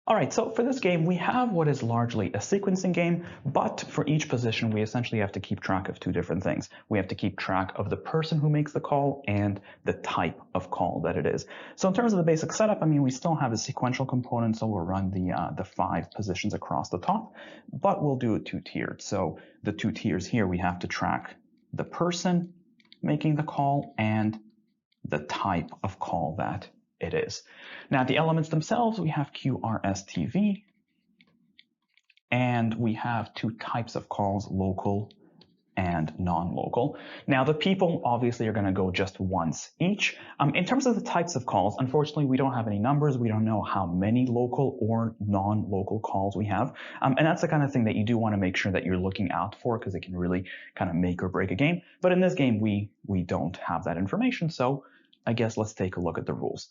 All right, so for this game, we have what is largely a sequencing game, but for each position, we essentially have to keep track of two different things. We have to keep track of the person who makes the call and the type of call that it is. So in terms of the basic setup, we still have a sequential component, so we'll run the 5 positions across the top, but we'll do it two-tiered. So the 2 tiers here, we have to track the person making the call and the type of call that it is. Now, the elements themselves, we have Q, R, S, T, V, and we have 2 types of calls, local and non-local. Now, the people obviously are going to go just once each. In terms of the types of calls, unfortunately, we don't have any numbers. We don't know how many local or non-local calls we have. And that's the kind of thing that you do want to make sure that you're looking out for, because it can really kind of make or break a game. But in this game, we don't have that information. So I guess let's take a look at the rules.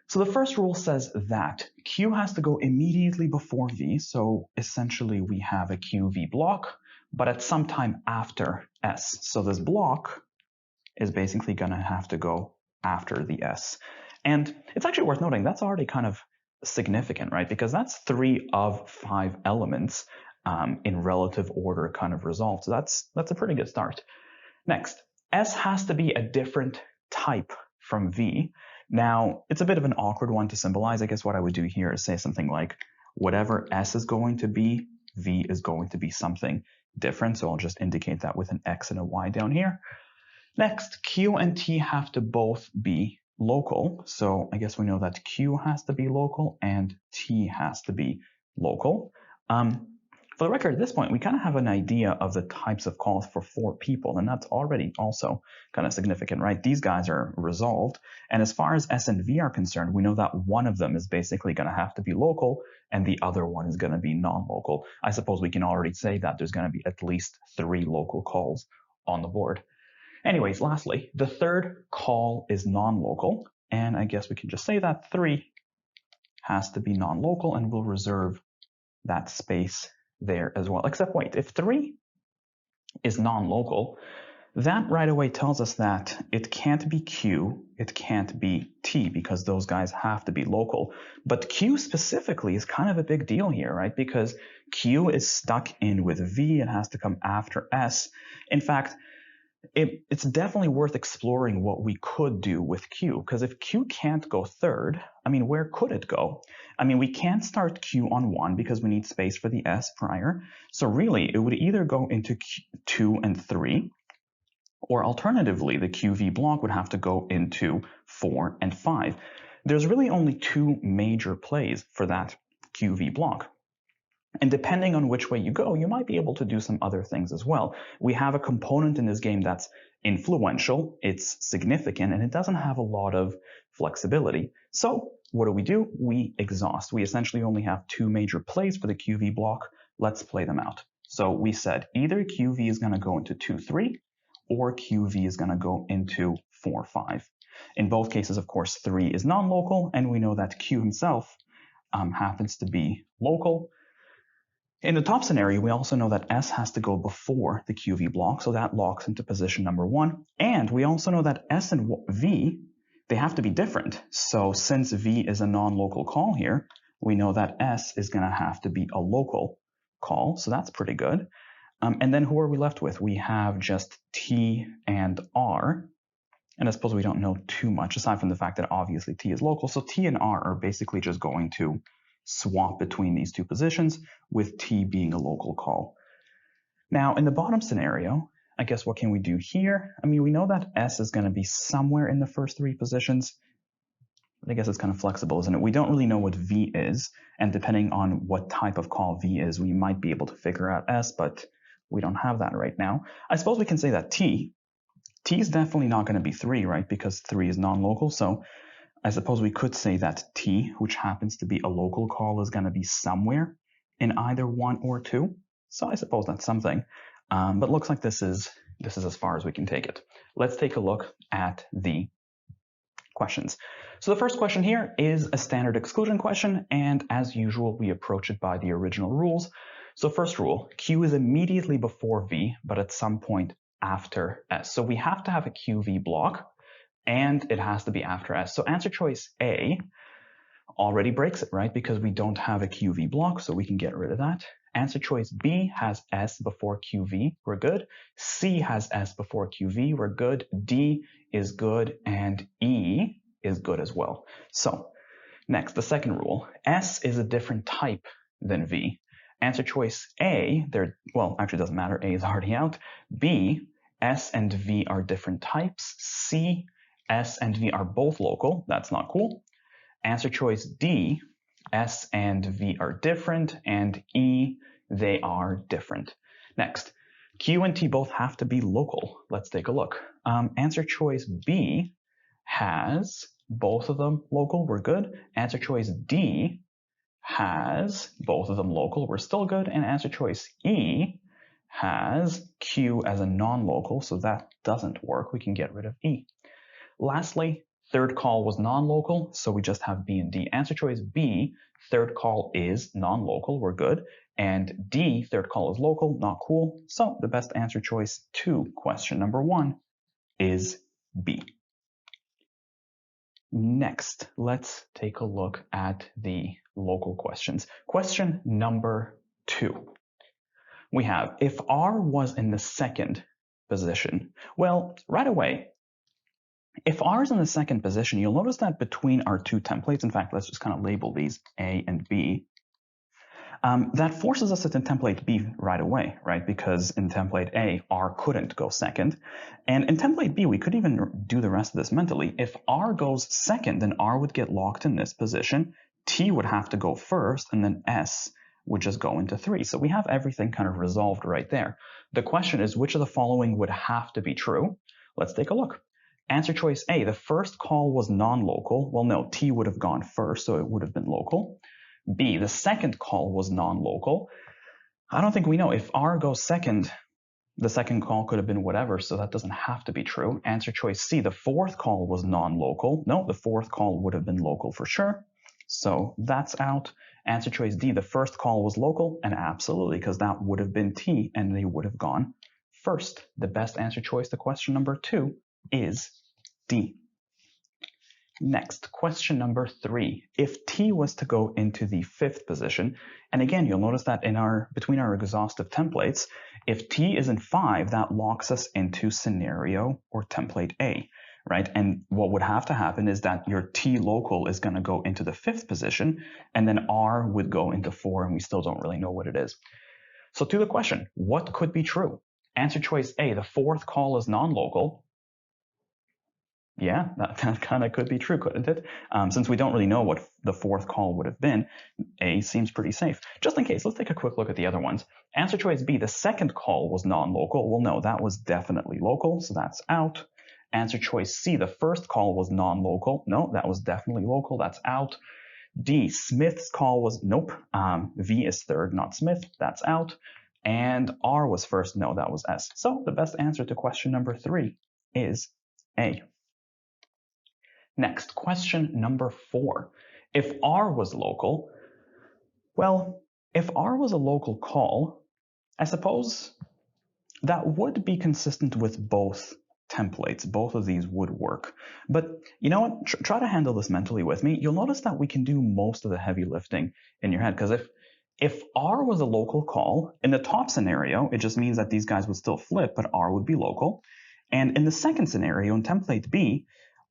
So the first rule says that Q has to go immediately before V. So essentially we have a QV block, but at some time after S. So this block is basically going to have to go after the S. And it's actually worth noting that's already kind of significant, right? Because that's 3 of 5 elements in relative order kind of resolved. So that's a pretty good start. Next, S has to be a different type from V. Now, it's a bit of an awkward one to symbolize. I guess what I would do here is say something like, whatever S is going to be, V is going to be something different. So I'll just indicate that with an X and a Y down here. Next, Q and T have to both be local. So I guess we know that Q has to be local and T has to be local. For the record, at this point, we kind of have an idea of the types of calls for 4 people, and that's already also kind of significant, right? These guys are resolved, and as far as S and V are concerned, we know that one of them is basically going to have to be local, and the other one is going to be non-local. I suppose we can already say that there's going to be at least 3 local calls on the board. Anyways, lastly, the third call is non-local, and I guess we can just say that 3 has to be non-local, and we'll reserve that space there as well. Except wait, if 3 is non-local, that right away tells us that it can't be Q, it can't be T, because those guys have to be local. But Q specifically is kind of a big deal here, right? Because Q is stuck in with V, it has to come after S. In fact, it's definitely worth exploring what we could do with Q, because if Q can't go third, where could it go? We can't start Q on 1 because we need space for the S prior. So really, it would either go into 2 and 3, or alternatively, the QV block would have to go into 4 and 5. There's really only 2 major plays for that QV block. And depending on which way you go, you might be able to do some other things as well. We have a component in this game that's influential, it's significant, and it doesn't have a lot of flexibility. So what do? We exhaust. We essentially only have 2 major plays for the QV block. Let's play them out. So we said either QV is going to go into 2-3, or QV is going to go into 4-5. In both cases, of course, 3 is non-local, and we know that Q himself happens to be local. In the top scenario, we also know that S has to go before the QV block, so that locks into position number 1. And we also know that S and V, they have to be different. So since V is a non-local call here, we know that S is going to have to be a local call, so that's pretty good. And then who are we left with? We have just T and R. And I suppose we don't know too much, aside from the fact that obviously T is local. So T and R are basically just going to swap between these 2 positions, with T being a local call. Now, in the bottom scenario, I guess what can we do here? We know that S is going to be somewhere in the first 3 positions. But I guess it's kind of flexible, isn't it? We don't really know what V is, and depending on what type of call V is, we might be able to figure out S, but we don't have that right now. I suppose we can say that T is definitely not going to be 3, right? Because 3 is non-local, so I suppose we could say that T, which happens to be a local call, is going to be somewhere in either 1 or 2. So I suppose that's something. But looks like this is as far as we can take it. Let's take a look at the questions. So the first question here is a standard exclusion question, and as usual, we approach it by the original rules. So first rule, Q is immediately before V, but at some point after S. So we have to have a QV block, and it has to be after S. So answer choice A, already breaks it, right? Because we don't have a QV block, so we can get rid of that. Answer choice B has S before QV, we're good. C has S before QV, we're good. D is good, and E is good as well. So next, the second rule. S is a different type than V. Answer choice A, well, actually doesn't matter, A is already out. B, S and V are different types. C, S and V are both local, that's not cool. Answer choice D, S and V are different, and E, they are different. Next, Q and T both have to be local. Let's take a look. Answer choice B has both of them local, we're good. Answer choice D has both of them local, we're still good. And answer choice E has Q as a non-local, so that doesn't work. We can get rid of E. Lastly, third call was non-local, so we just have B and D. Answer choice B, third call is non-local, we're good. And D, third call is local, not cool. So the best answer choice to question number 1 is B. Next, let's take a look at the local questions. Question number 2. We have, if R was in the second position, well, right away, if R is in the second position, you'll notice that between our two templates, in fact, let's just kind of label these A and B, that forces us into template B right away, right? Because in template A, R couldn't go second. And in template B, we could even do the rest of this mentally. If R goes second, then R would get locked in this position, T would have to go first, and then S would just go into 3. So we have everything kind of resolved right there. The question is, which of the following would have to be true? Let's take a look. Answer choice A, the first call was non-local. Well, no, T would have gone first, so it would have been local. B, the second call was non-local. I don't think we know. If R goes second, the second call could have been whatever, so that doesn't have to be true. Answer choice C, the fourth call was non-local. No, the fourth call would have been local for sure. So that's out. Answer choice D, the first call was local, and absolutely, because that would have been T, and they would have gone first. The best answer choice to question number 2 is D. Next, question number 3. If T was to go into the 5th position, and again, you'll notice that between our exhaustive templates, if T is in 5, that locks us into scenario or template A, right? And what would have to happen is that your T local is going to go into the 5th position, and then R would go into 4, and we still don't really know what it is. So to the question, what could be true? Answer choice A, the 4th call is non-local. Yeah, that kind of could be true, couldn't it? Since we don't really know what the 4th call would have been, A seems pretty safe. Just in case, let's take a quick look at the other ones. Answer choice B, the second call was non-local. Well, no, that was definitely local, so that's out. Answer choice C, the first call was non-local. No, that was definitely local, that's out. D, Smith's call was, nope. V is third, not Smith, that's out. And R was first, no, that was S. So the best answer to question number 3 is A. Next, question number 4. If R was local, well, if R was a local call, I suppose that would be consistent with both templates. Both of these would work. But you know what? Try to handle this mentally with me. You'll notice that we can do most of the heavy lifting in your head, because if R was a local call, in the top scenario, it just means that these guys would still flip, but R would be local. And in the second scenario, in template B,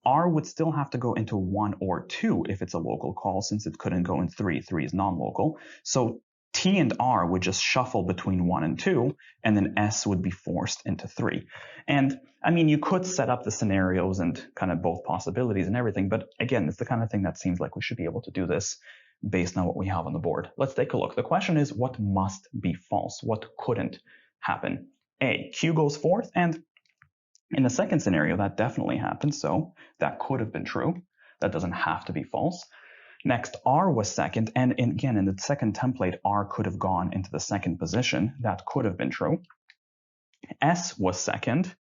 R would still have to go into 1 or 2 if it's a local call, since it couldn't go in 3. 3 is non-local. So T and R would just shuffle between 1 and 2, and then S would be forced into 3. And I mean, you could set up the scenarios and kind of both possibilities and everything, but again, it's the kind of thing that seems like we should be able to do this based on what we have on the board. Let's take a look. The question is, what must be false? What couldn't happen? A, Q goes 4th, and in the second scenario, that definitely happened, so that could have been true. That doesn't have to be false. Next, R was second, and again, in the second template, R could have gone into the second position. That could have been true. S was second,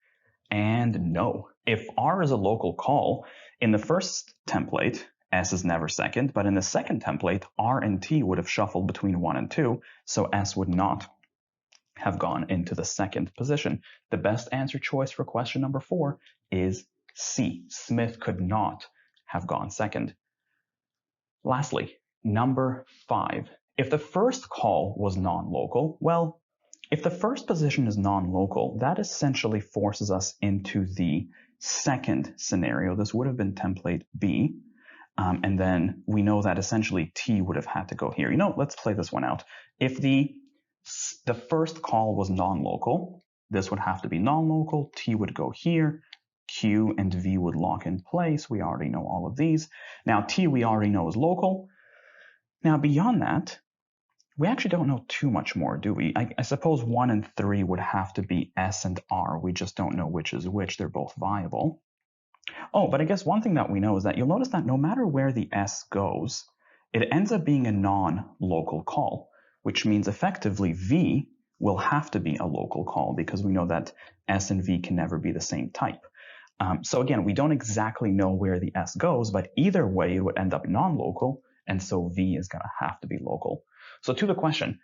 and no. If R is a local call, in the first template, S is never second, but in the second template, R and T would have shuffled between 1 and 2, so S would not have gone into the second position. The best answer choice for question number 4 is C. Smith could not have gone second. Lastly, number 5. If the first call was non-local, well, if the first position is non-local, that essentially forces us into the second scenario. This would have been template B. And then we know that essentially T would have had to go here. Let's play this one out. If the first call was non-local, this would have to be non-local. T would go here. Q and V would lock in place. We already know all of these. Now T we already know is local. Now beyond that, we actually don't know too much more, do we? I suppose 1 and 3 would have to be S and R. We just don't know which is which. They're both viable. Oh, but I guess one thing that we know is that you'll notice that no matter where the S goes, it ends up being a non-local call, which means effectively V will have to be a local call because we know that S and V can never be the same type. So again, we don't exactly know where the S goes, but either way, it would end up non-local, and so V is going to have to be local. So to the question,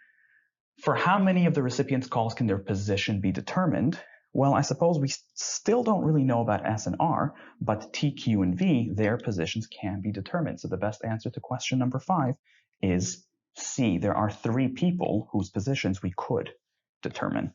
for how many of the recipient's calls can their position be determined? Well, I suppose we still don't really know about S and R, but T, Q, and V, their positions can be determined. So the best answer to question number 5 is C. There are 3 people whose positions we could determine.